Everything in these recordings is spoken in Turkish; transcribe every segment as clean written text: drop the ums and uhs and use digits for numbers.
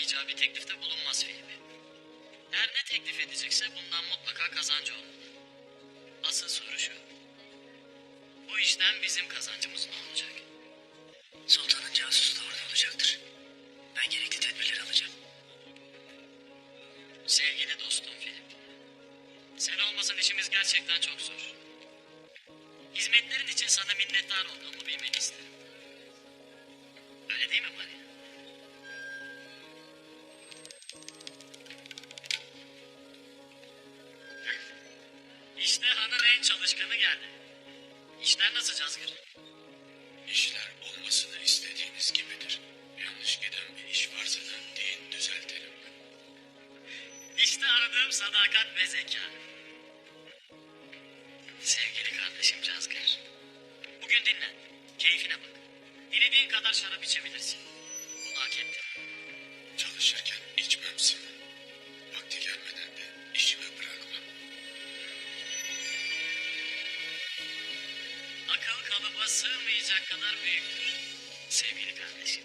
yapmayacağı bir teklifte bulunmaz Fehmi. Her ne teklif edecekse bundan mutlaka kazancı olmalı. Asıl soru şu. Bu işten bizim kazancımız ne olacak? Sultanın casusu da orada olacaktır. Ben gerekli tedbirleri alacağım. Sevgili dostum Filip. Sen olmasan işimiz gerçekten çok zor. Hizmetlerin için sana minnettar olduğumu bilmeni isterim. Öyle değil mi Maria? İşte hanın en çalışkanı geldi. İşler nasıl Cazgır? İşler olmasını istediğimiz gibidir. Yanlış giden bir iş varsa da deyin düzeltelim. İşte aradığım sadakat ve zeka. Sevgili kardeşim Cazgır. Bugün dinlen. Keyfine bak. Dilediğin kadar şarap içebilirsin. Bunu hak ettin. Çalışırken içmem Sinan. Vakti gelmeden de işimi bırakmam. Akıl kalıba sığmayacak kadar büyüktür. Sevgili kardeşim.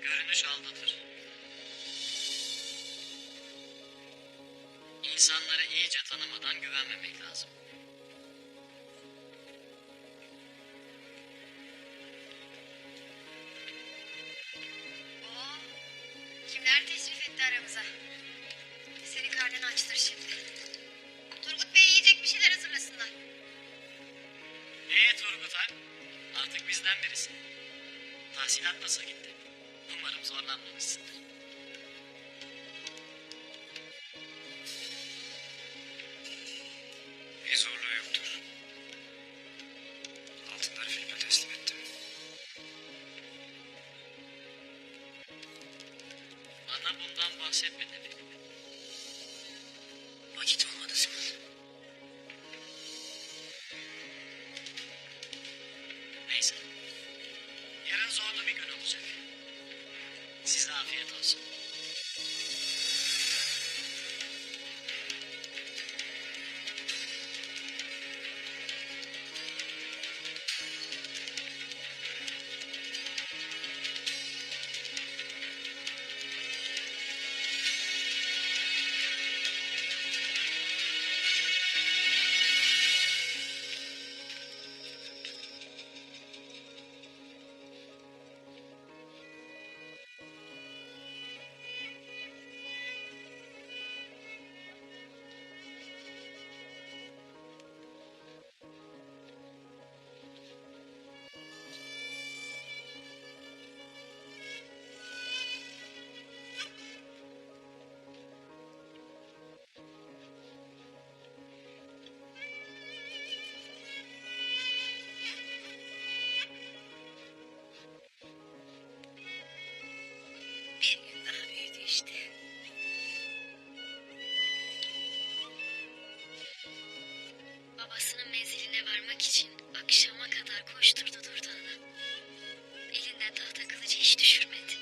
Görünüş aldatır. İnsanları iyice tanımadan güvenmemek lazım. Oo, kimler teşrif etti aramıza? Senin karnını açtır şimdi. Turgut Bey yiyecek bir şeyler hazırlasınlar. Turgut Alp? Artık bizden birisin. Tahsilat nasıl gitti? Umarım zorlanmamışsındır. Bir zorluğu yoktur. Altınları Filip'e teslim ettim. Bana bundan bahsetme de Filip. Vakit olmadı Simon. Neyse. Yarın zorlu bir gün olacak. Size afiyet olsun. Bir gün daha büyüdü işte. Babasının menziline varmak için akşama kadar koşturdu durdu ana. Elinden tahta kılıcı hiç düşürmedi.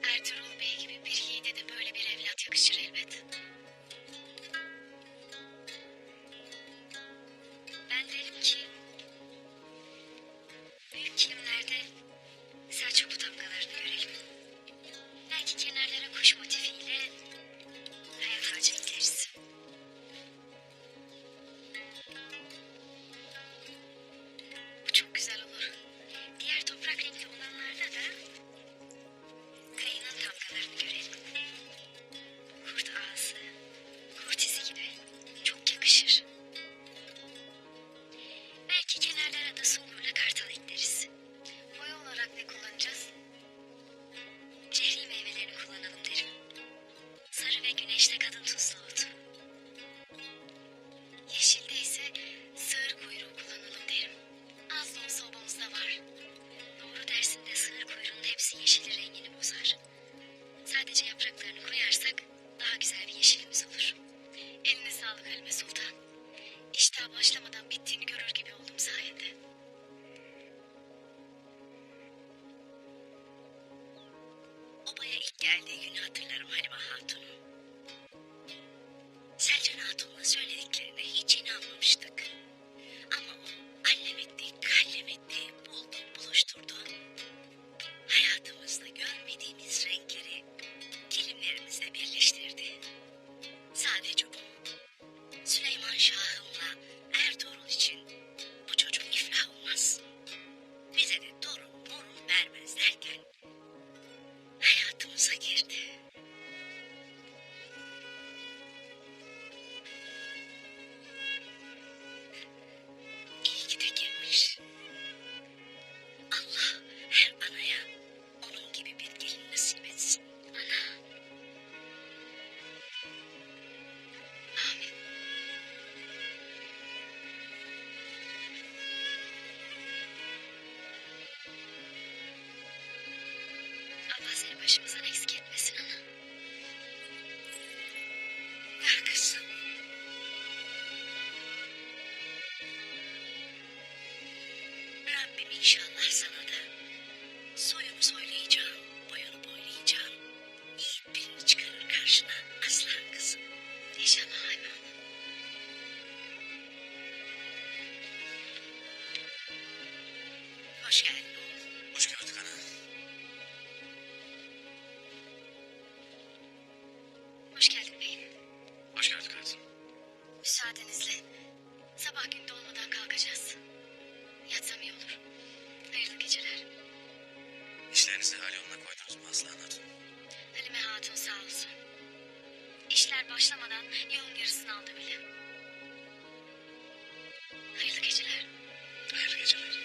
Ertuğrul Bey gibi bir yiğide de böyle bir evlat yakışır elbet. Ben derim ki büyük kilimlerde Selçuklu damgalarını görelim. Belki kenarlara kuş motifiyle hayat ağacı ekleriz. Bu çok güzel olur. Diğer toprak renkli olanlarda da kayının damgalarını görelim. Kurt ağzı, kurt izi gibi çok yakışır. Belki kenarlara da sungurla kartal ekleriz. Boya olarak ne kullanacağız? Cehri meyvelerini kullanalım derim. Sarı ve güneşte kadın tuzlu otu. Yeşilde ise sığır kuyruğu kullanalım derim. Az da olsa obamızda var. Doğru dersinde sığır kuyruğunun hepsi yeşili rengini bozar. Sadece yapraklarını koyarsak daha güzel bir yeşilimiz olur. Eline sağlık Halime Sultan. İştah başlamadan bittiğini görür gibi oldum sayende. Obaya ilk geldiği günü hatırlarım Halime Hatun'u. Selcan Hatun'un söylediklerine hiç inanmamıştık. Ama o başımızdan eksik etmesin ana. Ah kızım. Rabbim inşallah sana da soyunu soylayacağım, boyunu boylayacağım. Yiğit birini çıkarır karşına aslan kızım. İnşallah Hayme ana. Hoş geldin oğlum. Hoş gördük ana. Hoş geldin beyim. Hoş gördük hayatım. Müsaadenizle. Sabah gün doğmadan kalkacağız. Yatsam iyi olur. Hayırlı geceler. İşlerinizi hal yoluna koydunuz mu Aslan Hatun? Halime Hatun sağ olsun. İşler başlamadan yolun yarısını aldı bile. Hayırlı geceler. Hayırlı geceler.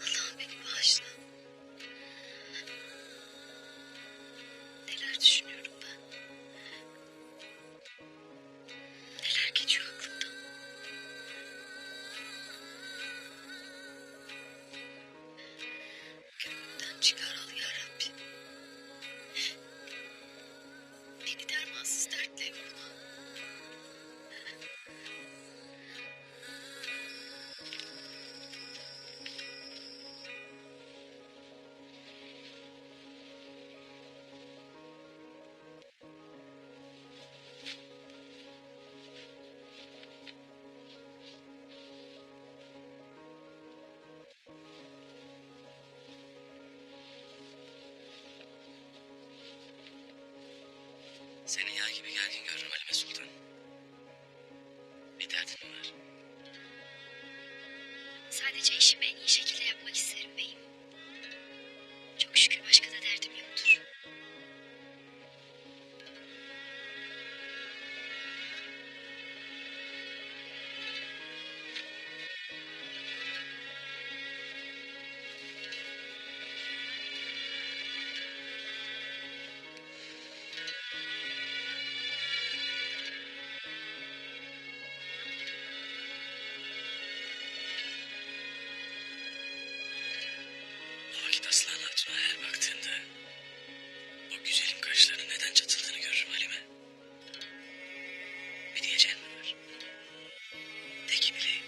Allah'ım beni bağışla. Neler düşünüyorum ben? Neler geçiyor aklımdan? Gönlümden çıkar al ya Rabbi. Beni dermansız dertle yorma. Seni yağ gibi gergin görürüm Halime Sultan. Bir derdin mi var? Sadece işimi en iyi şekilde yapmak isterim beyim. Çok şükür başka da derdim yoktur. O vakit Aslan Hatun'a her baktığında o güzelim kaşlarının neden çatıldığını görürüm Halime. Bir diyeceğin mi var? De ki bileyim.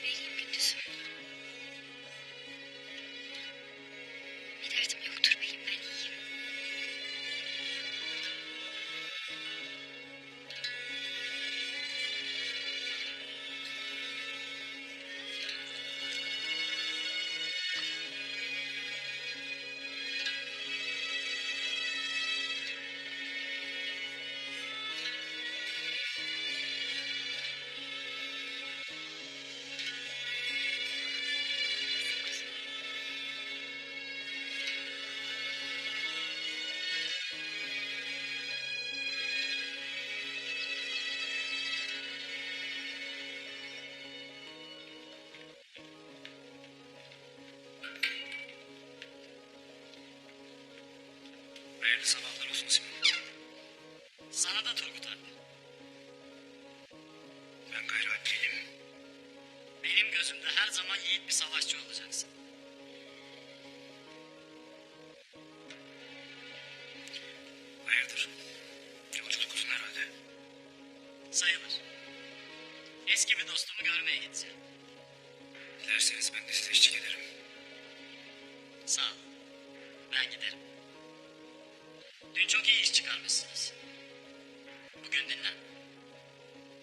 Beyim gündüzüm. Bir derdim yoktur beyim, ben iyiyim. Hayırlı sabahlar olsun Simon. Sana da Turgut abi. Ben gayrı değilim. Benim gözümde her zaman yiğit bir savaşçı olacaksın. Hayırdır? Yolculuk uzun herhalde. Sayılır. Eski bir dostumu görmeye gideceğim. Dilerseniz ben de size eşlik ederim. Sağ ol. Ben giderim. Dün çok iyi iş çıkarmışsınız. Bugün dinlen.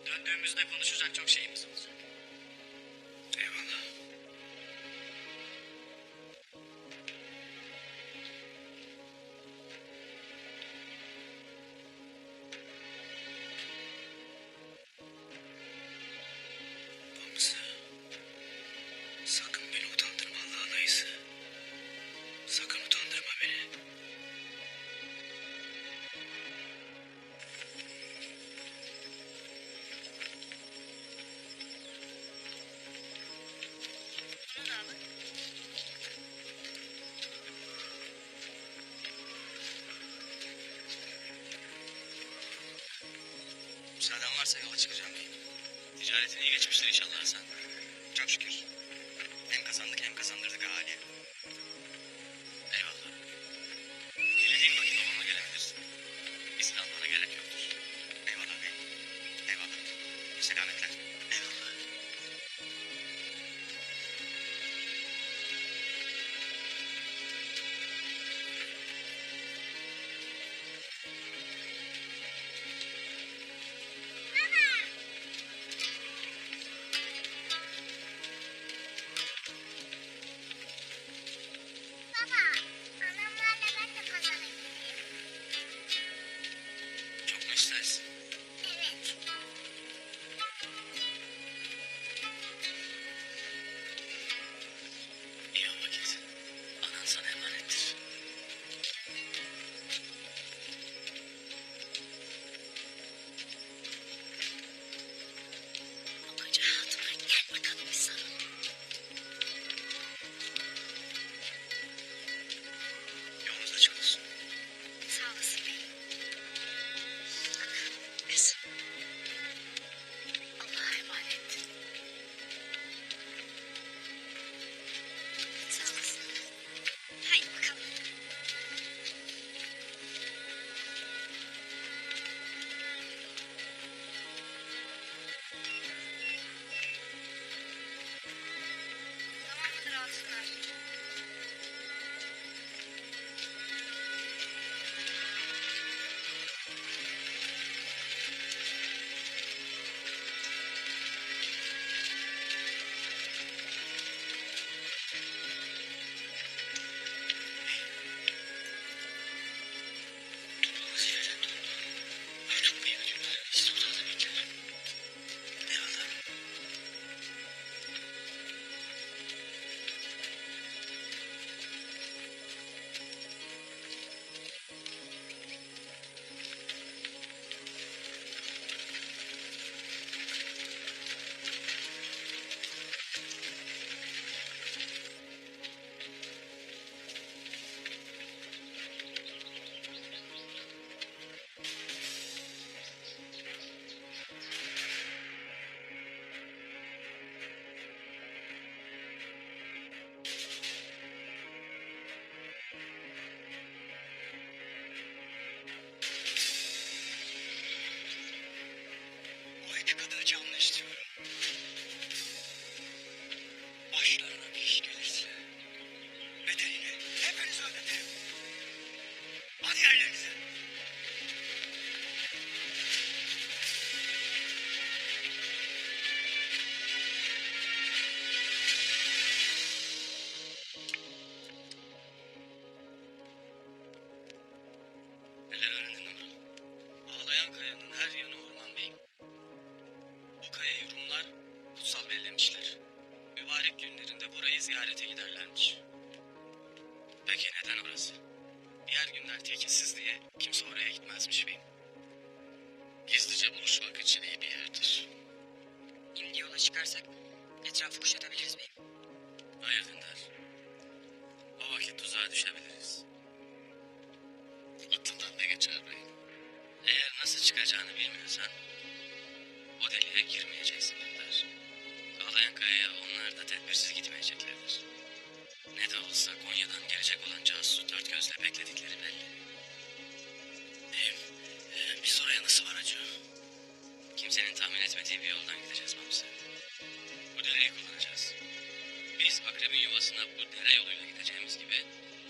Döndüğümüzde konuşacak çok şeyimiz olacak. Eyvallah. Bamsı. Sakın beni utandırma Allah'ın ayısı. Sakın utandırma beni. Bunu da alın. Müsaaden varsa yola çıkacağım beyim. Ticaretin iyi geçmiştir inşallah Hasan. Çok şükür. Hem kazandık hem kazandırdık ahaliye. Eyvallah. Dilediğin vakit babama gelebilirsin. İzin almana gerek yoktur. Eyvallah beyim. Eyvallah. Selametle. Eyvallah. Baba, annemlerle ben de pazara gideyim. Çok mu istersin? Evet. İyi ol vakit. Anan sana emanettir. O koca hatuna gel bakalım bir sarıl. Yolunuz açık olsun. Sağ olasın beyim. Kızım. Allah'a emanet. Sağ olasın. Haydi bakalım. Tamamdır altınlar. Durduğumuz yerden durdu. Artık bu yeni günler sizi odada bekler. Eyvallah. O iki kadını canlı istiyorum. Başlarına bir iş gelirse bedelini hepiniz ödetirim. Hadi yerlerinize. Neler öğrendin Umru? Ağlayan kayanın her yanı orman beyim. Bu kayayı Rumlar kutsal bellemişler. Mübarek günlerinde burayı ziyarete giderlermiş. Peki neden orası? Diğer günler tekinsiz diye kimse oraya gitmezmiş beyim. Gizlice buluşmak için iyi bir yerdir. Şimdi yola çıkarsak etrafı kuşatabiliriz beyim. Hayır Dündar. O vakit tuzağa düşebiliriz. Aklından ne geçer beyim? Eğer nasıl çıkacağını bilmiyorsan o deliğe girmeyeceksin Dündar. Ağlayan kayaya onlar da tedbirsiz gitmeyeceklerdir. Ne de olsa Konya'dan gelecek olan casusu dört gözle bekledikleri belli. Biz oraya nasıl varacağız? Kimsenin tahmin etmediği bir yoldan gideceğiz Mamsi. Bu deliği kullanacağız. Biz akrebin yuvasına bu dere yoluyla gideceğimiz gibi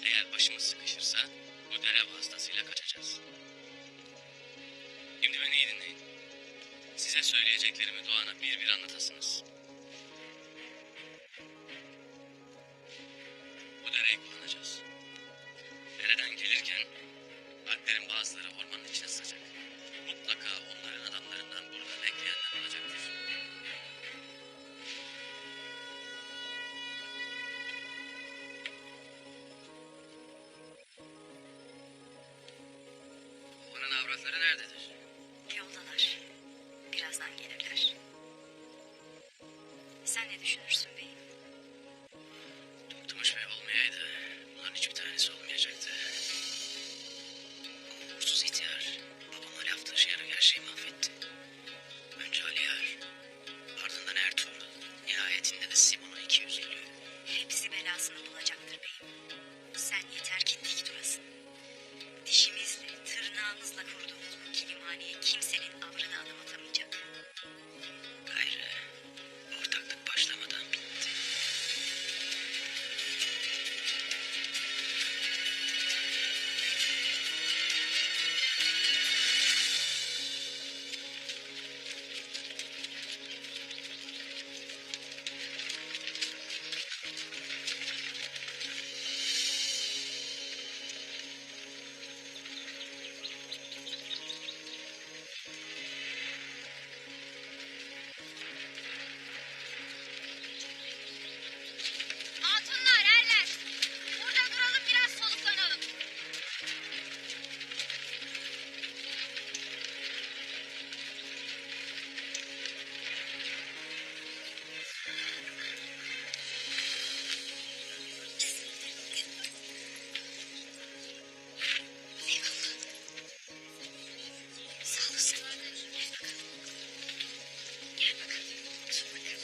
eğer başımız sıkışırsa bu dere vasıtasıyla kaçacağız. Şimdi beni iyi dinleyin. Size söyleyeceklerimi Doğan'a bir bir anlatasınız. Bu dereyi kullanacağız. Dereden gelirken Alplerin bazıları ormanın içine sızacak. Mutlaka onların adamlarından burada bekleyenler olacaktır. Bunun avratları nerededir? Yoldalar. Birazdan gelirler. Sen ne düşünürsün beyim? Turtumuş Bey olmayaydı. Bunların hiçbir tanesi olmayacaktı. O uğursuz ihtiyar babama laf taşıyarak her şeyi mahvetti. Önce Aliyar, ardından Ertuğrul, nihayetinde de Simon'un 250'ü. Hepsi belasını bulacaktır beyim. Sen yeter ki dik durasın. Dişimizle, tırnağımızla kurduğumuz bu kilimhaneye kimsenin avrına adım atamayacak. Gayrı ortaklık başlamadan bitti. Hatunlar, erler. Burada duralım, biraz soluklanalım. Sağ olasın. Gel bakalım. Otur bakalım.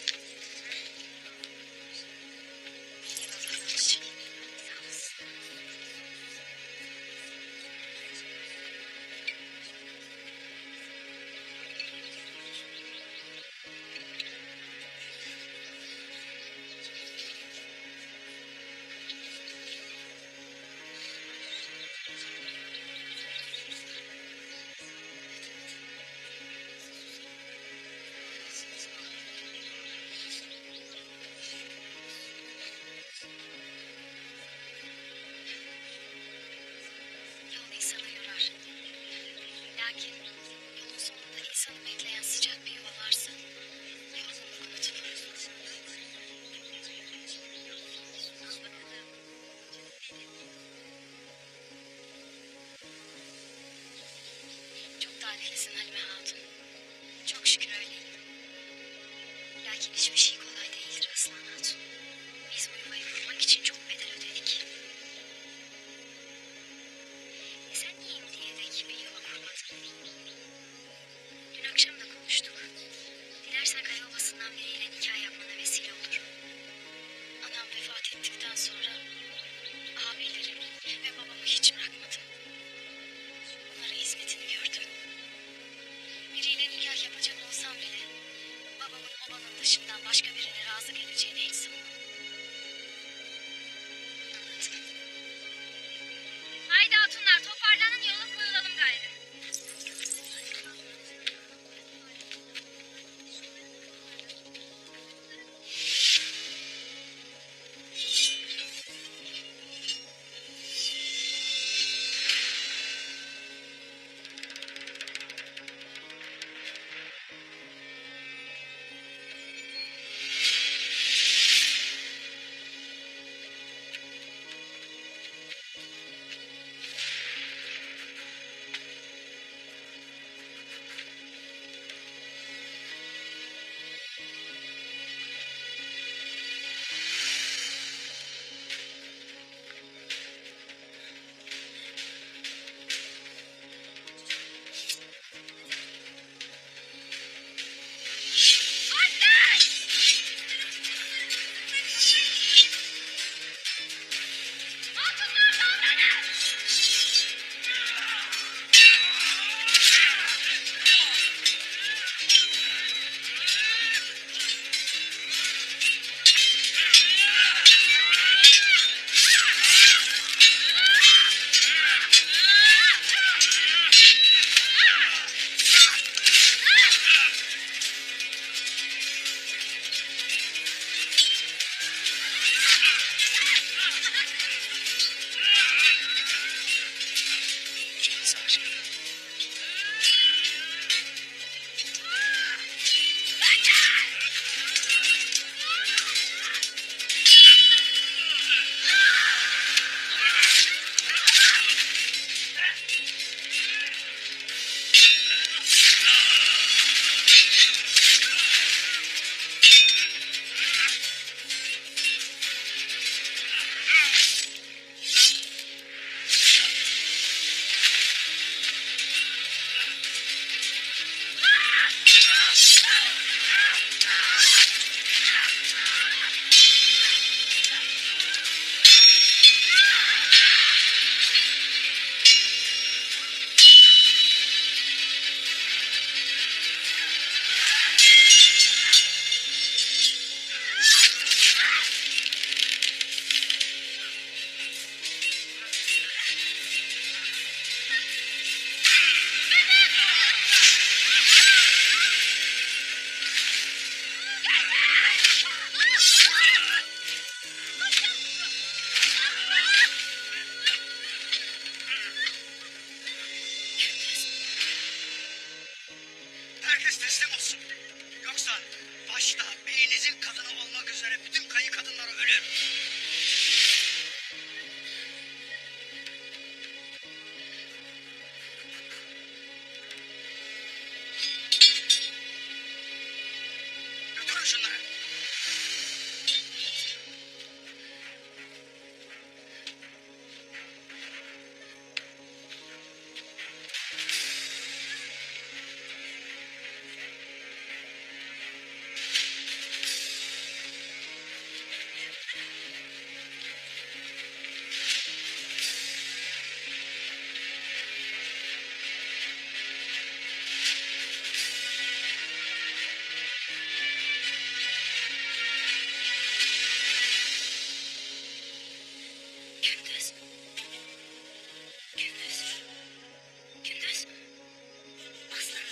Eyvallah. Sağ olasın. Yol insanı yorar. Lakin yolun sonunda insanı bekleyen sıcak bir yuva varsa yorgunluk unutulur. Al bakalım. Çok talihlisin Halime Hatun. Çok şükür öyleyim. Lakin hiçbir şey kolay değildir Aslan Hatun. Biz bu yuvayı kurmak için çok bedel ödedik. Sen niye şimdiye dek bir yuva kurmadın? Dün akşam da konuştuk. Dilersen Karayobası'ndan biriyle nikah yapmana vesile olurum. Anam vefat ettikten sonra abilerimi ve babamı hiç bırakmadım. Onlara hizmetini gördüm. Biriyle nikah yapacak olsam bile babamın obanın dışından başka birine razı geleceğini hiç sanmam. Anladım. Haydi hatunlar, toparlanın, yola koyulalım gayrı. şunları. Gündüz. Gündüz. Gündüz. Aslan.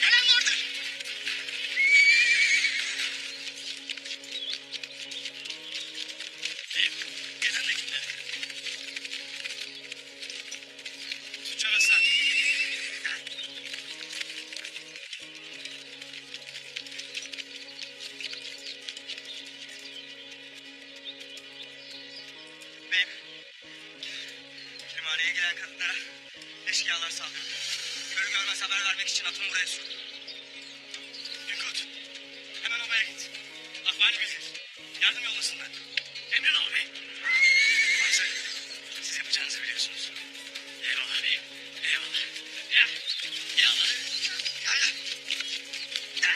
Gelen vardır. Gelen de kimler? Tuğçe ve sen. Beyim, limaneye gelen kadınlara eşkıyalar saldırdı. Görür görmez haber vermek için atımı buraya sürdüm. Günkut, hemen obaya git. Ahvali bildir. Yardım yollasınlar. Emrin ol beyim. Hazır. Siz yapacağınızı biliyorsunuz. Eyvallah beyim. Eyvallah. Ya. Eyvallah. Ya. Ya.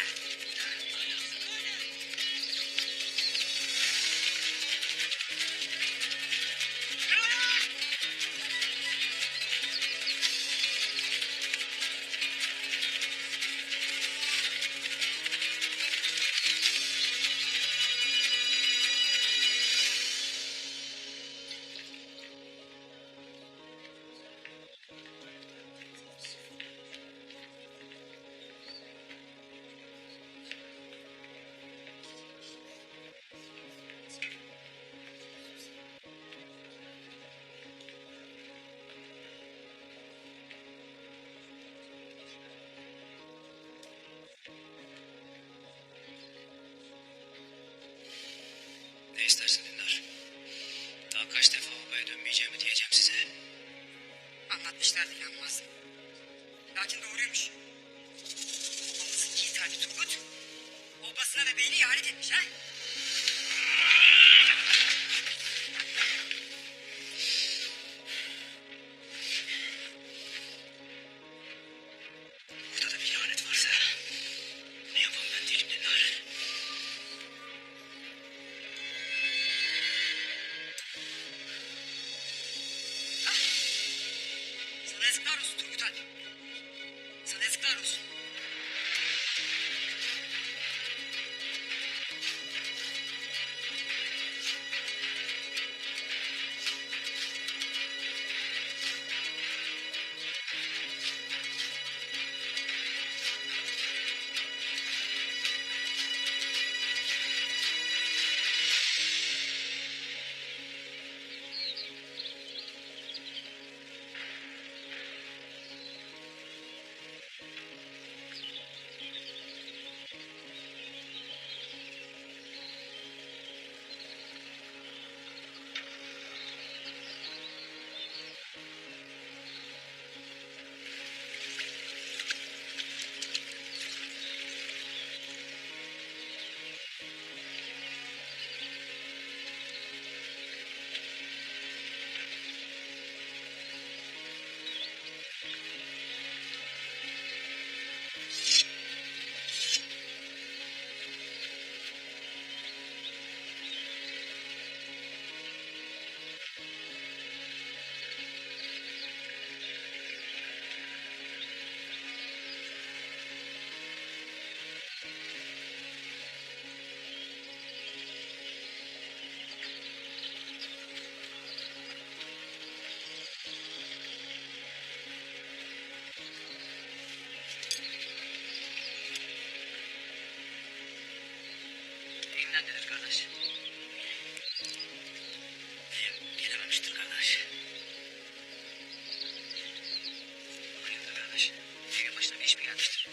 Ne istersin Dündar? Daha kaç defa obaya dönmeyeceğimi diyeceğim size. Anlatmışlardı yanmaz. Lakin doğruymuş. Babası Yiğit Ali Turgut, obasına ve beyine ihanet etmiş ha? Burada da bir ihanet varsa ne yapan ben değilim Dündar. Sana yazıklar olsun Turgut Ali. Sana yazıklar olsun. arkadaş. Gelememiştir kardeş. Hayırdır kardeş? Evin başına bir iş mi gelmiştir?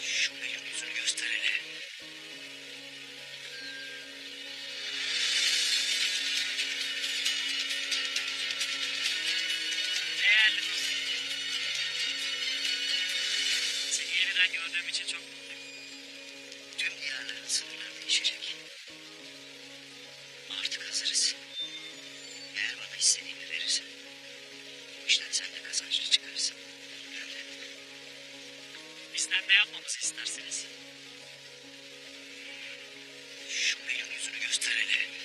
Şu beyin yüzünü göster hele. Değerli dostum. Seni yeniden gördüğüm için çok mutluyum. Tüm diyarların sınırları değişecek. Artık hazırız. Eğer bana istediğimi verirsen, bu işten sen de kazançlı çıkarsın. Ben de. Bizden ne yapmamızı istersiniz? Şu beyin yüzünü göster hele.